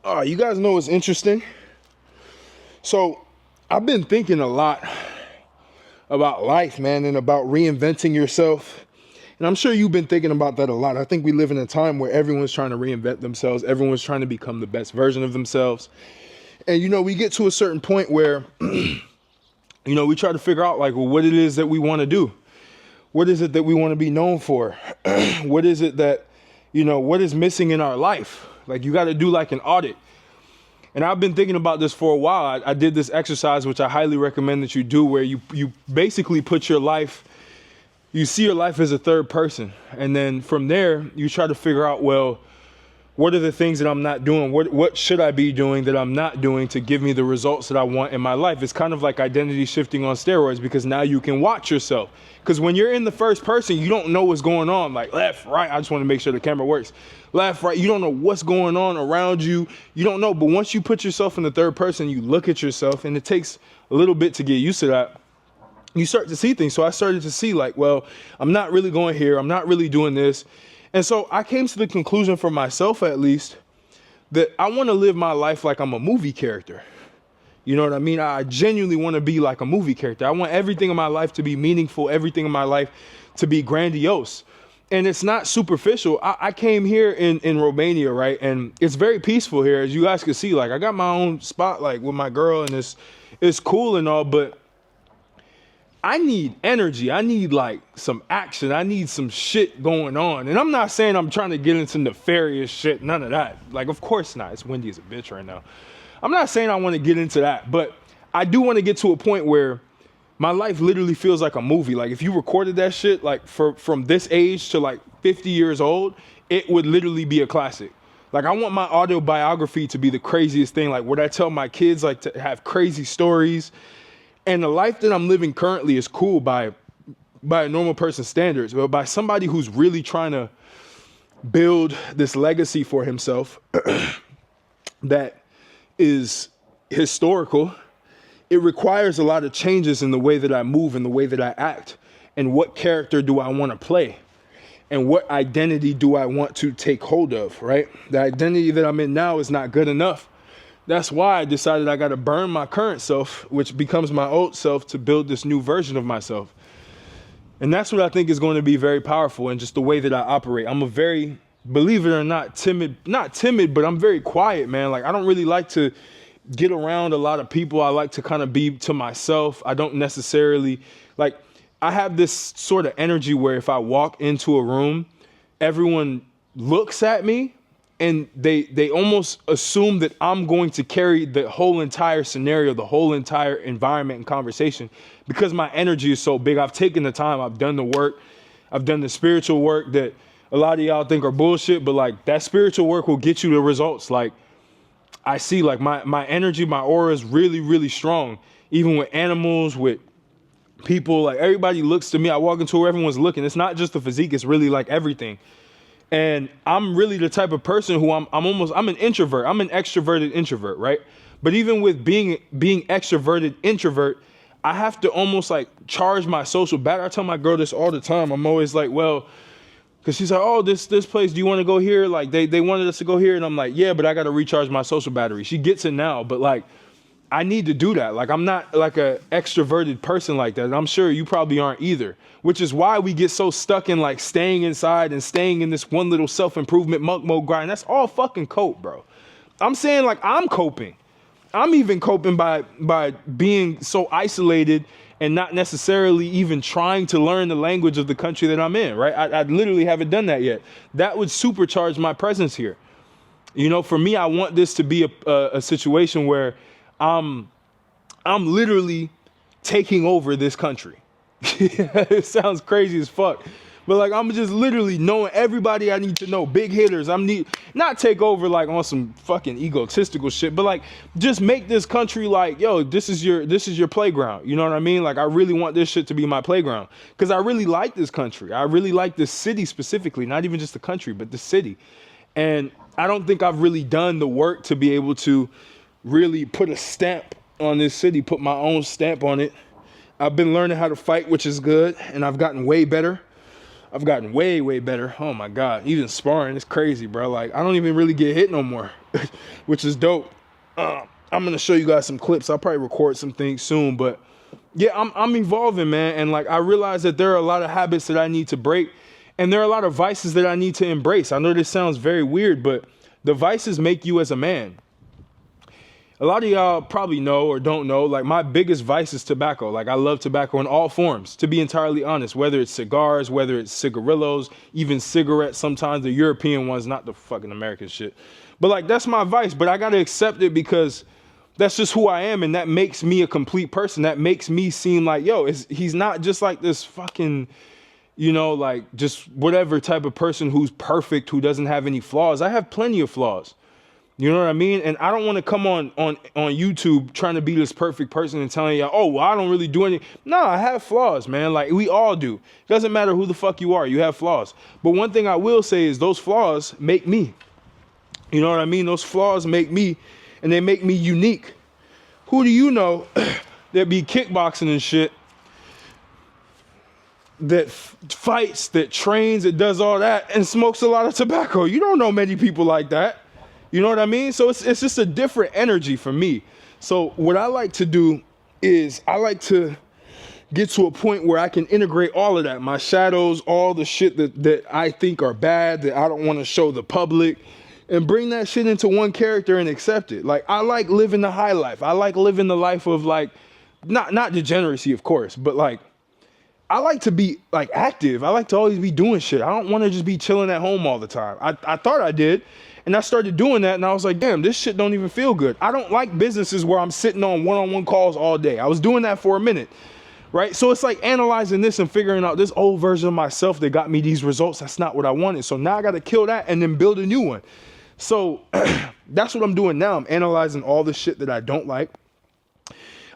You guys know what's interesting? So I've been thinking a lot about life, man, and about reinventing yourself. And I'm sure you've been thinking about that a lot. I think we live in a time where everyone's trying to reinvent themselves. Everyone's trying to become the best version of themselves. And, we get to a certain point where, we try to figure out like, well, what it is that we want to do. What is it that we want to be known for? What is it that, what is missing in our life? Like, you got to do like an audit. And I've been thinking about this for a while. I did this exercise, which I highly recommend that you do, where you basically put your life, you see your life as a third person. And then from there, you try to figure out, well, what are the things that I'm not doing? What should I be doing that I'm not doing to give me the results that I want in my life? It's kind of like identity shifting on steroids, because now you can watch yourself. Because when you're in the first person, you don't know what's going on, like left, right. I just want to make sure the camera works. Left, right. You don't know what's going on around you. You don't know. But once you put yourself in the third person, you look at yourself, and it takes a little bit to get used to that. You start to see things. So I started to see like, well, I'm not really going here. I'm not really doing this. And so I came to the conclusion for myself, at least, that I want to live my life like I'm a movie character. You know what I mean? I genuinely want to be like a movie character. I want everything in my life to be meaningful, everything in my life to be grandiose. And it's not superficial. I came here in Romania, right? And it's very peaceful here, as you guys can see. Like, I got my own spot, like with my girl, and it's cool and all, but I need energy. I need like some action. I need some shit going on. And I'm not saying I'm trying to get into nefarious shit. None of that. Like, of course not. It's windy as a bitch right now. I'm not saying I want to get into that, but I do want to get to a point where my life literally feels like a movie. Like, if you recorded that shit, like from this age to like 50 years old, it would literally be a classic. Like, I want my autobiography to be the craziest thing. Like, would I tell my kids like to have crazy stories? And the life that I'm living currently is cool by a normal person's standards, but by somebody who's really trying to build this legacy for himself that is historical, it requires a lot of changes in the way that I move and the way that I act. And what character do I want to play? And what identity do I want to take hold of, right? The identity that I'm in now is not good enough. That's why I decided I got to burn my current self, which becomes my old self, to build this new version of myself. And that's what I think is going to be very powerful in just the way that I operate. I'm a very, believe it or not, not timid, but I'm very quiet, man. Like, I don't really like to get around a lot of people. I like to kind of be to myself. I don't necessarily, like, I have this sort of energy where if I walk into a room, everyone looks at me, and they almost assume that I'm going to carry the whole entire scenario, the whole entire environment and conversation, because my energy is so big. I've taken the time. I've done the work. I've done the spiritual work that a lot of y'all think are bullshit, but like, that spiritual work will get you the results. Like, I see like my energy, my aura is really, really strong. Even with animals, with people, like, everybody looks to me. I walk into where everyone's looking. It's not just the physique. It's really like everything. And I'm really the type of person who I'm an introvert. I'm an extroverted introvert, right? But even with being extroverted introvert, I have to almost like charge my social battery. I tell my girl this all the time. I'm always like, well, because she's like, oh, this place, do you want to go here? Like, they wanted us to go here. And I'm like, yeah, but I got to recharge my social battery. She gets it now, but like, I need to do that. Like, I'm not like a extroverted person like that. And I'm sure you probably aren't either, which is why we get so stuck in like staying inside and staying in this one little self-improvement monk mode grind. That's all fucking cope, bro. I'm saying, like, I'm coping. I'm even coping by being so isolated and not necessarily even trying to learn the language of the country that I'm in, right? I literally haven't done that yet. That would supercharge my presence here. For me, I want this to be a situation where I'm literally taking over this country. It sounds crazy as fuck, but like, I'm just literally knowing everybody I need to know, big hitters. Not take over like on some fucking egotistical shit, but like, just make this country like, yo, this is your playground. You know what I mean? Like, I really want this shit to be my playground, because I really like this country. I really like this city specifically, not even just the country, but the city. And I don't think I've really done the work to be able to really put a stamp on this city, put my own stamp on it. I've been learning how to fight, which is good, and I've gotten way better. I've gotten way, way better. Oh my God, even sparring is crazy, bro. Like, I don't even really get hit no more, which is dope. I'm gonna show you guys some clips. I'll probably record some things soon, but yeah, I'm evolving, man. And like, I realize that there are a lot of habits that I need to break, and there are a lot of vices that I need to embrace. I know this sounds very weird, but the vices make you as a man. A lot of y'all probably know or don't know, like, my biggest vice is tobacco. Like, I love tobacco in all forms, to be entirely honest, whether it's cigars, whether it's cigarillos, even cigarettes, sometimes the European ones, not the fucking American shit. But like, that's my vice, but I got to accept it because that's just who I am. And that makes me a complete person. That makes me seem like, yo, he's not just like this fucking, you know, like just whatever type of person who's perfect, who doesn't have any flaws. I have plenty of flaws. You know what I mean? And I don't want to come on YouTube trying to be this perfect person and telling you, oh, well, I don't really do anything. No, I have flaws, man. Like, we all do. It doesn't matter who the fuck you are. You have flaws. But one thing I will say is those flaws make me. You know what I mean? Those flaws make me, and they make me unique. Who do you know that be kickboxing and shit, that fights, that trains, that does all that, and smokes a lot of tobacco? You don't know many people like that. You know what I mean? So it's just a different energy for me. So what I like to do is I like to get to a point where I can integrate all of that, my shadows, all the shit that I think are bad, that I don't want to show the public, and bring that shit into one character and accept it. Like, I like living the high life. I like living the life of, like, not degeneracy, of course, but like, I like to be like active. I like to always be doing shit. I don't want to just be chilling at home all the time. I thought I did. And I started doing that, and I was like, damn, this shit don't even feel good. I don't like businesses where I'm sitting on one-on-one calls all day. I was doing that for a minute, right? So it's like analyzing this and figuring out this old version of myself that got me these results. That's not what I wanted. So now I got to kill that and then build a new one. So that's what I'm doing now. I'm analyzing all the shit that I don't like.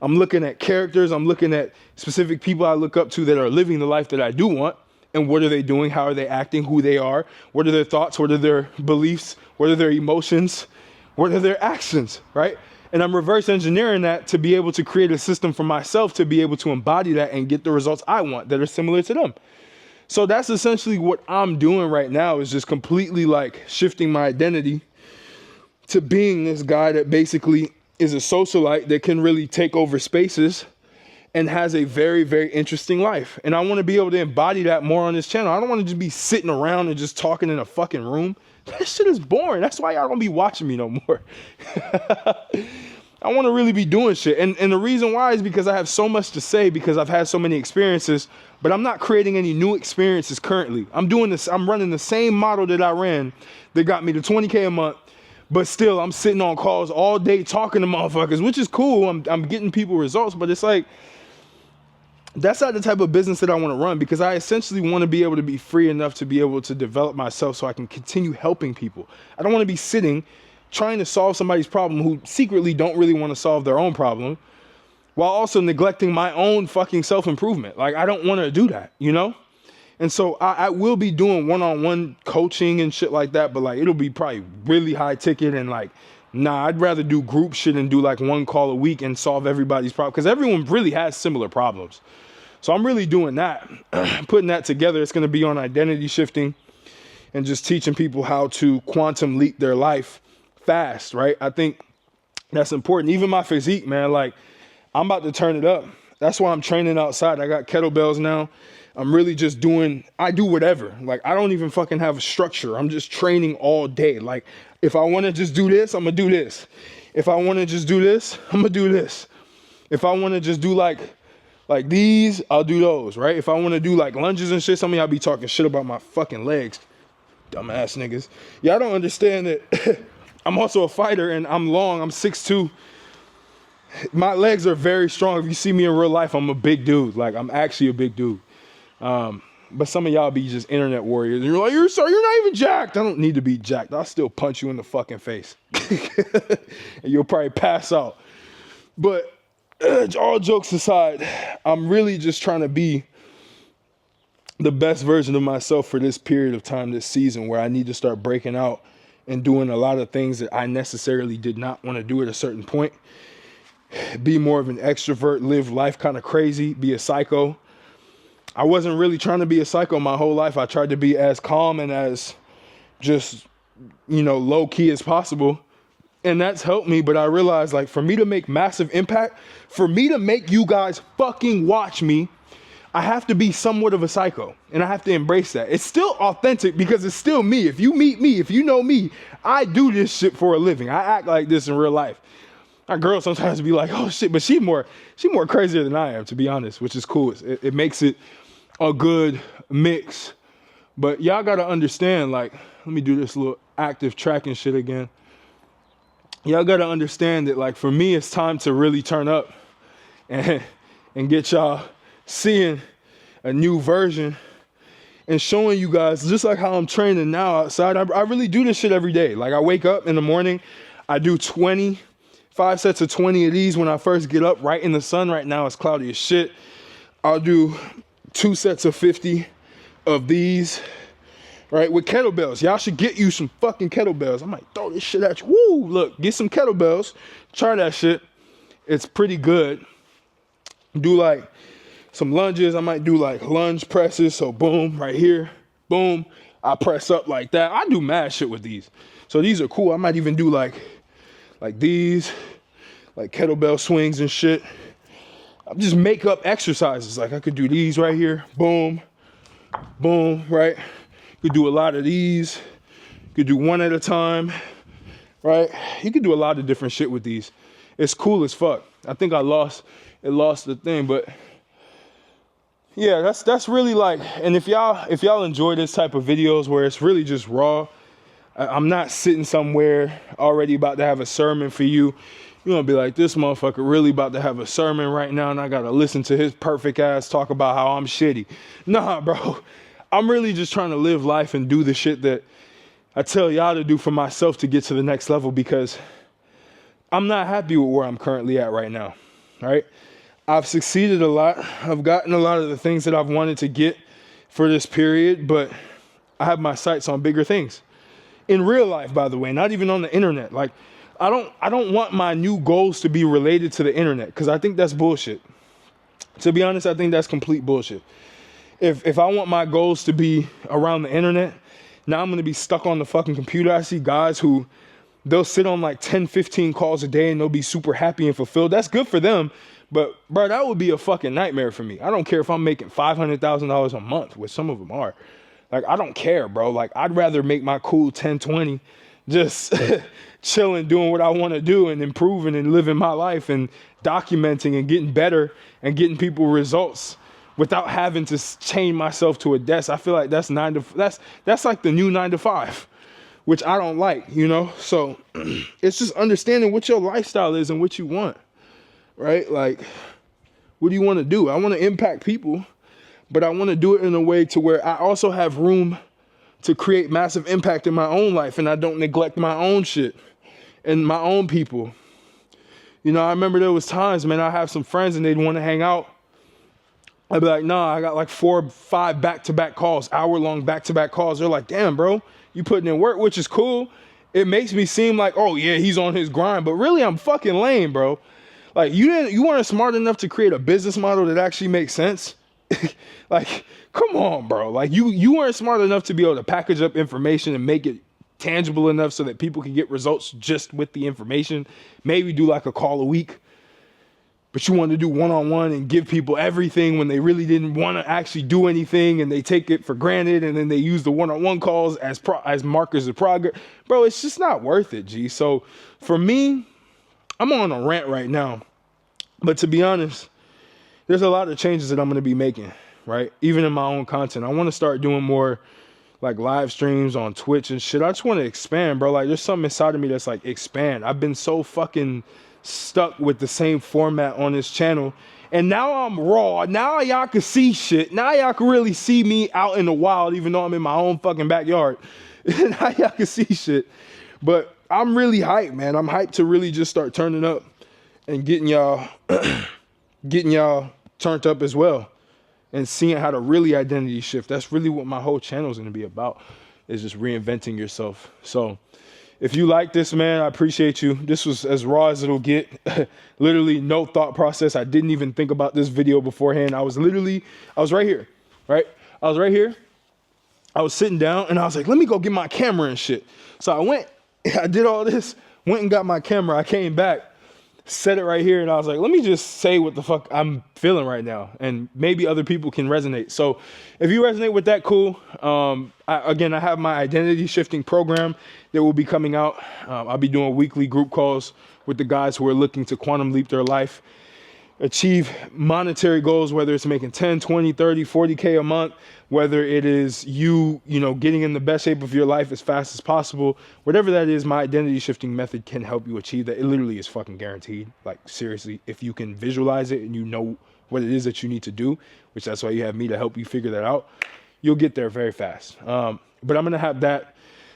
I'm looking at characters. I'm looking at specific people I look up to that are living the life that I do want. And what are they doing? How are they acting? Who they are? What are their thoughts? What are their beliefs? What are their emotions? What are their actions, right? And I'm reverse engineering that to be able to create a system for myself to be able to embody that and get the results I want that are similar to them. So that's essentially what I'm doing right now, is just completely like shifting my identity to being this guy that basically is a socialite that can really take over spaces and has a very, very interesting life. And I want to be able to embody that more on this channel. I don't want to just be sitting around and just talking in a fucking room. That shit is boring. That's why y'all don't be watching me no more. I want to really be doing shit. And the reason why is because I have so much to say, because I've had so many experiences, but I'm not creating any new experiences currently. I'm doing this. I'm running the same model that I ran that got me to 20K a month. But still, I'm sitting on calls all day talking to motherfuckers, which is cool. I'm getting people results, but it's like, that's not the type of business that I want to run, because I essentially want to be able to be free enough to be able to develop myself so I can continue helping people. I don't want to be sitting trying to solve somebody's problem who secretly don't really want to solve their own problem, while also neglecting my own fucking self-improvement. Like, I don't want to do that, you know? And so I will be doing one-on-one coaching and shit like that, but like, it'll be probably really high ticket, and like, nah, I'd rather do group shit and do like one call a week and solve everybody's problem, because everyone really has similar problems. So I'm really doing that, putting that together. It's going to be on identity shifting and just teaching people how to quantum leap their life fast, right? I think that's important. Even my physique, man, like, I'm about to turn it up. That's why I'm training outside. I got kettlebells now. I'm really just I do whatever. Like, I don't even fucking have a structure. I'm just training all day. Like, if I want to just do this, I'm going to do this. If I want to just do this, I'm going to do this. If I want to just do like these, I'll do those, right? If I want to do like lunges and shit, some of y'all be talking shit about my fucking legs. Dumbass niggas. Y'all don't understand that I'm also a fighter, and I'm long. I'm 6'2". My legs are very strong. If you see me in real life, I'm a big dude. Like, I'm actually a big dude. But some of y'all be just internet warriors, and you're like, you're not even jacked. I don't need to be jacked. I'll still punch you in the fucking face. And you'll probably pass out. But all jokes aside, I'm really just trying to be the best version of myself for this period of time, this season, where I need to start breaking out and doing a lot of things that I necessarily did not want to do at a certain point. Be more of an extrovert, live life kind of crazy, be a psycho. I wasn't really trying to be a psycho my whole life. I tried to be as calm and as just, low key as possible. And that's helped me. But I realized, like, for me to make massive impact, for me to make you guys fucking watch me, I have to be somewhat of a psycho, and I have to embrace that. It's still authentic because it's still me. If you meet me, if you know me, I do this shit for a living. I act like this in real life. My girl sometimes be like, oh shit, but she more crazier than I am, to be honest, which is cool. It makes it a good mix. But y'all gotta understand, like, let me do this little active tracking shit again. Y'all gotta understand that, like, for me, it's time to really turn up and get y'all seeing a new version and showing you guys, just like how I'm training now outside. I really do this shit every day. Like, I wake up in the morning, I do 5 sets of 20 of these when I first get up, right in the sun. Right now it's cloudy as shit. I'll do 2 sets of 50 of these, right, with kettlebells. Y'all should get you some fucking kettlebells. I might throw this shit at you. Woo, look, get some kettlebells. Try that shit. It's pretty good. Do like some lunges. I might do like lunge presses. So boom, right here, boom. I press up like that. I do mad shit with these. So these are cool. I might even do like these, like kettlebell swings and shit. I just make up exercises. Like I could do these right here. Boom, boom, right? You could do a lot of these. You could do one at a time, right? You could do a lot of different shit with these. It's cool as fuck. I think it lost the thing, but yeah, that's really like, and if y'all enjoy this type of videos where it's really just raw, I'm not sitting somewhere already about to have a sermon for you. You're gonna be like, this motherfucker really about to have a sermon right now, and I gotta listen to his perfect ass talk about how I'm shitty. Nah, bro. I'm really just trying to live life and do the shit that I tell y'all to do for myself to get to the next level, because I'm not happy with where I'm currently at right now, right? I've succeeded a lot. I've gotten a lot of the things that I've wanted to get for this period, but I have my sights on bigger things. In real life, by the way, not even on the internet. Like, I don't want my new goals to be related to the internet, because I think that's bullshit. To be honest, I think that's complete bullshit. If I want my goals to be around the internet, now I'm going to be stuck on the fucking computer. I see guys who, they'll sit on like 10, 15 calls a day and they'll be super happy and fulfilled. That's good for them. But bro, that would be a fucking nightmare for me. I don't care if I'm making $500,000 a month, which some of them are. Like, I don't care, bro. Like, I'd rather make my cool 10, 20, just chilling, doing what I want to do and improving and living my life and documenting and getting better and getting people results without having to chain myself to a desk. I feel like that's like the new 9 to 5, which I don't like, So it's just understanding what your lifestyle is and what you want, right? Like, what do you want to do? I want to impact people, but I want to do it in a way to where I also have room to create massive impact in my own life, and I don't neglect my own shit and my own people. I remember there was times, man, I have some friends and they'd want to hang out. I'd be like, nah, I got like 4 or 5 back-to-back calls, hour-long back-to-back calls. They're like, damn, bro, you putting in work, which is cool. It makes me seem like, oh yeah, he's on his grind, but really I'm fucking lame, bro. Like, you weren't smart enough to create a business model that actually makes sense. Like, come on, bro. Like, you weren't smart enough to be able to package up information and make it tangible enough so that people can get results just with the information. Maybe do like a call a week. But you want to do one-on-one and give people everything when they really didn't want to actually do anything, and they take it for granted, and then they use the one-on-one calls as markers of progress. Bro, it's just not worth it, G. So for me, I'm on a rant right now. But to be honest, there's a lot of changes that I'm going to be making, right? Even in my own content. I want to start doing more like live streams on Twitch and shit. I just want to expand, bro. Like, there's something inside of me that's like, expand. I've been so fucking stuck with the same format on this channel, and now I'm raw. Now y'all can see shit. Now y'all can really see me out in the wild, even though I'm in my own fucking backyard. Now y'all can see shit. But I'm really hyped, man. I'm hyped to really just start turning up and getting y'all turned up as well, and seeing how to really identity shift. That's really what my whole channel is going to be about, is just reinventing yourself. So if you like this, man, I appreciate you. This was as raw as it'll get. Literally no thought process. I didn't even think about this video beforehand. I was right here. right? I was right here. I was sitting down and I was like, let me go get my camera and shit. So I went, I did all this, went and got my camera. I came back, set it right here, and I was like, let me just say what the fuck I'm feeling right now, and maybe other people can resonate. So if you resonate with that, cool. I have my identity shifting program that will be coming out. I'll be doing weekly group calls with the guys who are looking to quantum leap their life, achieve monetary goals, whether it's making 10, 20, 30, 40K a month, whether it is you getting in the best shape of your life as fast as possible, whatever that is, my identity shifting method can help you achieve that. It literally is fucking guaranteed. Like, seriously, if you can visualize it and you know what it is that you need to do, which that's why you have me to help you figure that out, you'll get there very fast. But I'm going to have that.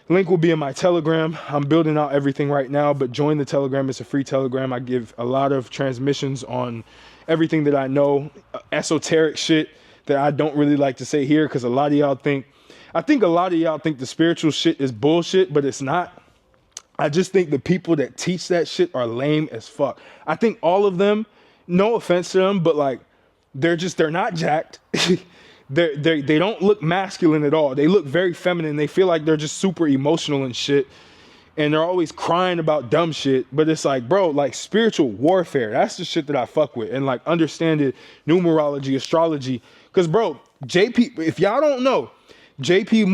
Link will be in my Telegram. I'm building out everything right now, but join the Telegram. It's a free Telegram. I give a lot of transmissions on everything that I know, esoteric shit that I don't really like to say here, because a lot of y'all think the spiritual shit is bullshit, but it's not. I just think the people that teach that shit are lame as fuck. I think all of them, no offense to them, but like, they're not jacked. They don't look masculine at all. They look very feminine. They feel like they're just super emotional and shit. And they're always crying about dumb shit. But it's like, bro, like, spiritual warfare, that's the shit that I fuck with. And like, understanding numerology, astrology. Because, bro, if y'all don't know, JP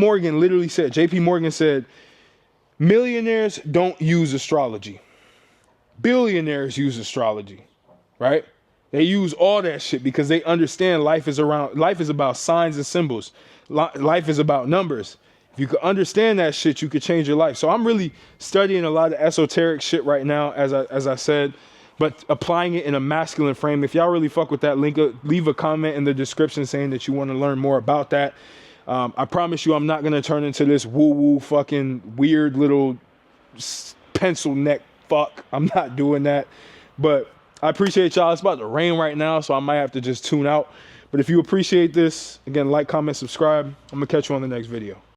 Morgan said, millionaires don't use astrology. Billionaires use astrology, right? They use all that shit because they understand life is about signs and symbols. Life is about numbers. If you could understand that shit, you could change your life. So I'm really studying a lot of esoteric shit right now, as I said, but applying it in a masculine frame. If y'all really fuck with that, leave a comment in the description saying that you want to learn more about that. I promise you I'm not going to turn into this woo-woo fucking weird little pencil neck fuck. I'm not doing that. But I appreciate y'all. It's about to rain right now, so I might have to just tune out. But if you appreciate this, again, like, comment, subscribe. I'm going to catch you on the next video.